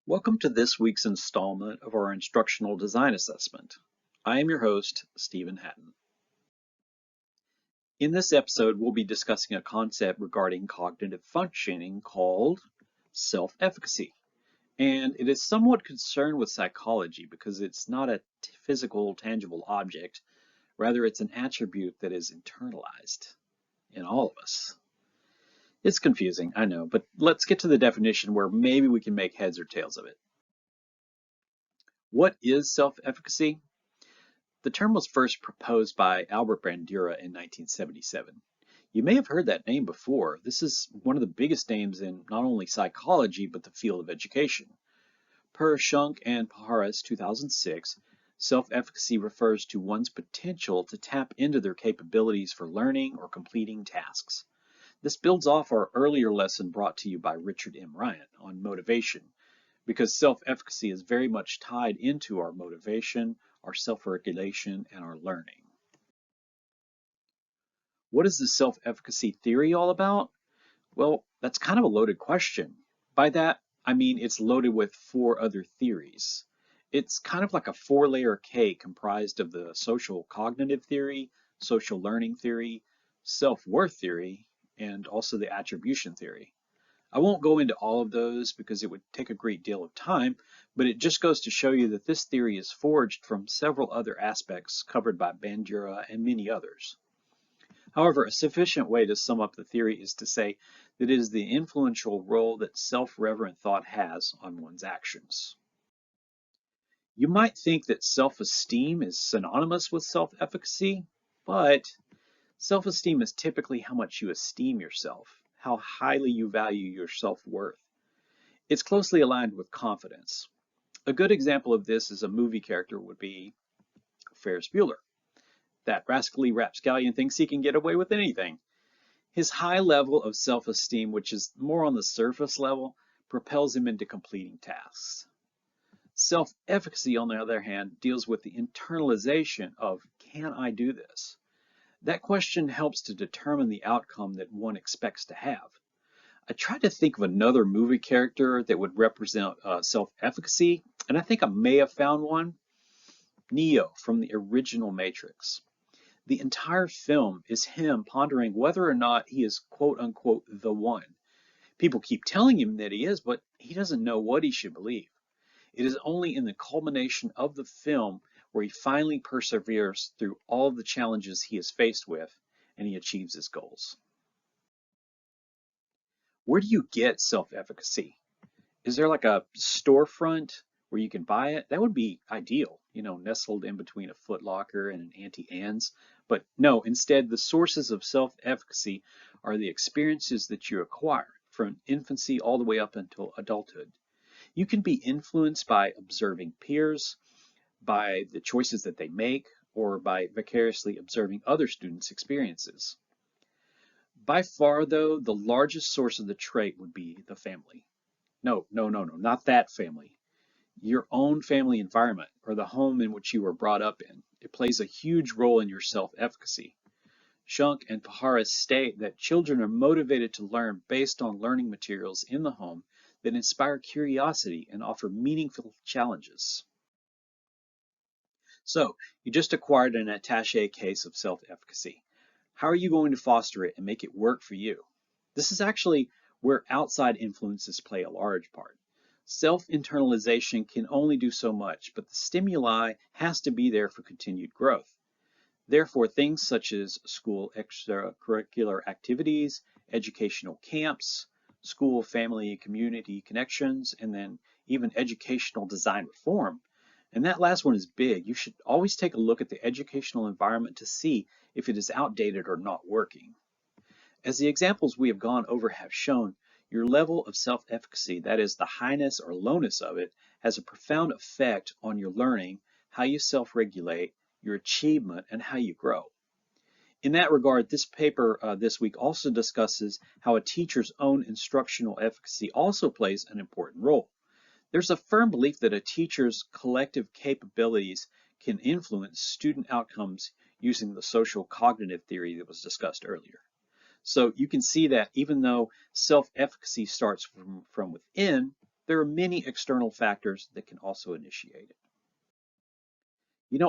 Welcome to this week's installment of our Instructional Design Assessment. I am your host, SHatton. In this episode, we'll be discussing a concept regarding cognitive functioning called self-efficacy. And it is somewhat concerned with psychology because it's not a physical, tangible object. Rather, it's an attribute that is internalized in all of us. It's confusing, I know, but let's get to the definition where maybe we can make heads or tails of it. What is self-efficacy? The term was first proposed by Albert Bandura in 1977. You may have heard that name before. This is one of the biggest names in not only psychology, but the field of education. Per Shunk and Paharis, 2006, self-efficacy refers to one's potential to tap into their capabilities for learning or completing tasks. This builds off our earlier lesson brought to you by Richard M. Ryan on motivation, because self-efficacy is very much tied into our motivation, our self-regulation, and our learning. What is the self-efficacy theory all about? Well, that's kind of a loaded question. By that, I mean it's loaded with 4 other theories. It's kind of like a 4-layer cake comprised of the social cognitive theory, social learning theory, self-worth theory, and also the attribution theory. I won't go into all of those because it would take a great deal of time, but it just goes to show you that this theory is forged from several other aspects covered by Bandura and many others. However, a sufficient way to sum up the theory is to say that it is the influential role that self-reverent thought has on one's actions. You might think that self-esteem is synonymous with self-efficacy, but self-esteem is typically how much you esteem yourself, how highly you value your self-worth. It's closely aligned with confidence. A good example of this as a movie character would be Ferris Bueller. That rascally rapscallion thinks he can get away with anything. His high level of self-esteem, which is more on the surface level, propels him into completing tasks. Self-efficacy, on the other hand, deals with the internalization of, can I do this? That question helps to determine the outcome that one expects to have. I tried to think of another movie character that would represent self-efficacy, and I think I may have found one. Neo from the original Matrix. The entire film is him pondering whether or not he is quote-unquote the one. People keep telling him that he is, but he doesn't know what he should believe. It is only in the culmination of the film where he finally perseveres through all the challenges he is faced with, and he achieves his goals. Where do you get self-efficacy? Is there like a storefront where you can buy it? That would be ideal, nestled in between a Foot Locker and an Auntie Anne's. But no, instead, the sources of self-efficacy are the experiences that you acquire from infancy all the way up until adulthood. You can be influenced by observing peers, by the choices that they make, or by vicariously observing other students' experiences. By far, though, the largest source of the trait would be the family. No, not that family. Your own family environment, or the home in which you were brought up in. It plays a huge role in your self-efficacy. Shunk and Paharis state that children are motivated to learn based on learning materials in the home that inspire curiosity and offer meaningful challenges. So, you just acquired an attaché case of self-efficacy. How are you going to foster it and make it work for you? This is actually where outside influences play a large part. Self-internalization can only do so much, but the stimuli has to be there for continued growth. Therefore, things such as school extracurricular activities, educational camps, school, family, and community connections, and then even educational design reform. And that last one is big. You should always take a look at the educational environment to see if it is outdated or not working. As the examples we have gone over have shown, your level of self-efficacy, that is the highness or lowness of it, has a profound effect on your learning, how you self-regulate, your achievement, and how you grow. In that regard, this paper this week also discusses how a teacher's own instructional efficacy also plays an important role. There's a firm belief that a teacher's collective capabilities can influence student outcomes using the social cognitive theory that was discussed earlier. So you can see that even though self-efficacy starts from within, there are many external factors that can also initiate it.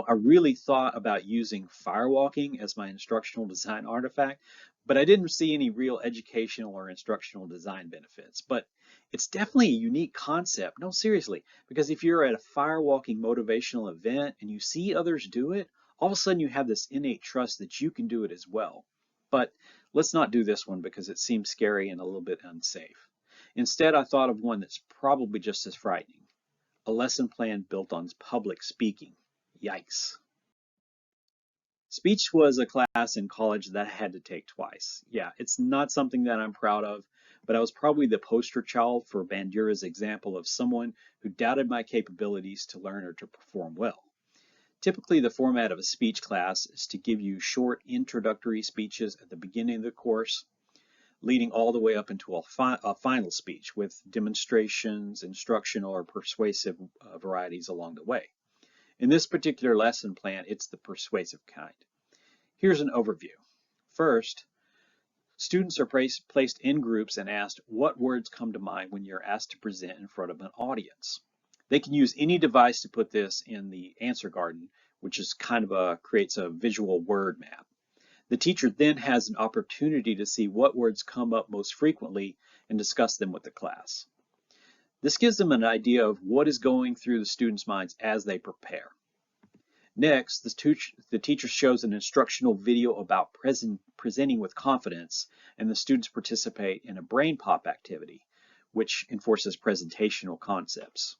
I really thought about using firewalking as my instructional design artifact, but I didn't see any real educational or instructional design benefits. But it's definitely a unique concept. No, seriously, because if you're at a firewalking motivational event and you see others do it, all of a sudden you have this innate trust that you can do it as well. But let's not do this one because it seems scary and a little bit unsafe. Instead, I thought of one that's probably just as frightening, a lesson plan built on public speaking. Yikes. Speech was a class in college that I had to take twice. Yeah, it's not something that I'm proud of, but I was probably the poster child for Bandura's example of someone who doubted my capabilities to learn or to perform well. Typically, the format of a speech class is to give you short introductory speeches at the beginning of the course, leading all the way up into a final speech with demonstrations, instructional, or persuasive varieties along the way. In this particular lesson plan, it's the persuasive kind. Here's an overview. First, students are placed in groups and asked what words come to mind when you're asked to present in front of an audience. They can use any device to put this in the answer garden, which is creates a visual word map. The teacher then has an opportunity to see what words come up most frequently and discuss them with the class. This gives them an idea of what is going through the students' minds as they prepare. Next, the teacher shows an instructional video about presenting with confidence, and the students participate in a brain pop activity, which enforces presentational concepts.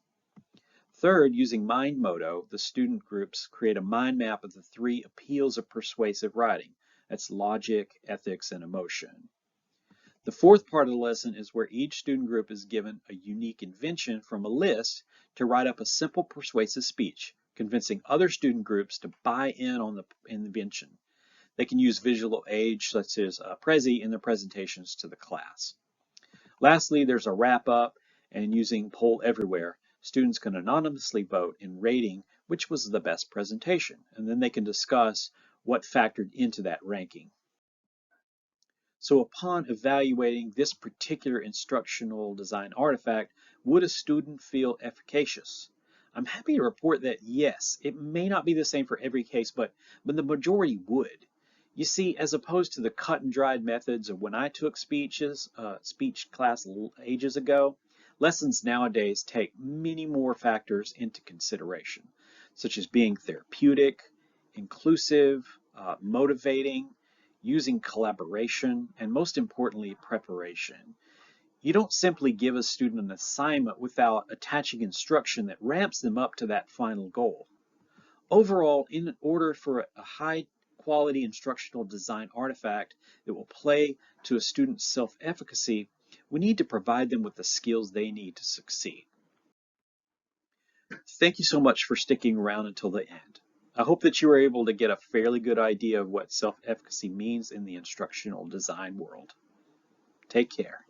Third, using Mind Modo, the student groups create a mind map of the 3 appeals of persuasive writing. That's logic, ethics, and emotion. The fourth part of the lesson is where each student group is given a unique invention from a list to write up a simple persuasive speech, convincing other student groups to buy in on the invention. They can use visual aids such as Prezi in their presentations to the class. Lastly, there's a wrap up, and using Poll Everywhere, students can anonymously vote in rating which was the best presentation, and then they can discuss what factored into that ranking. So upon evaluating this particular instructional design artifact, would a student feel efficacious? I'm happy to report that yes, it may not be the same for every case, but the majority would. You see, as opposed to the cut and dried methods of when I took speech class ages ago, lessons nowadays take many more factors into consideration, such as being therapeutic, inclusive, motivating, using collaboration, and most importantly, preparation. You don't simply give a student an assignment without attaching instruction that ramps them up to that final goal. Overall, in order for a high quality instructional design artifact that will play to a student's self-efficacy, we need to provide them with the skills they need to succeed. Thank you so much for sticking around until the end. I hope that you were able to get a fairly good idea of what self-efficacy means in the instructional design world. Take care.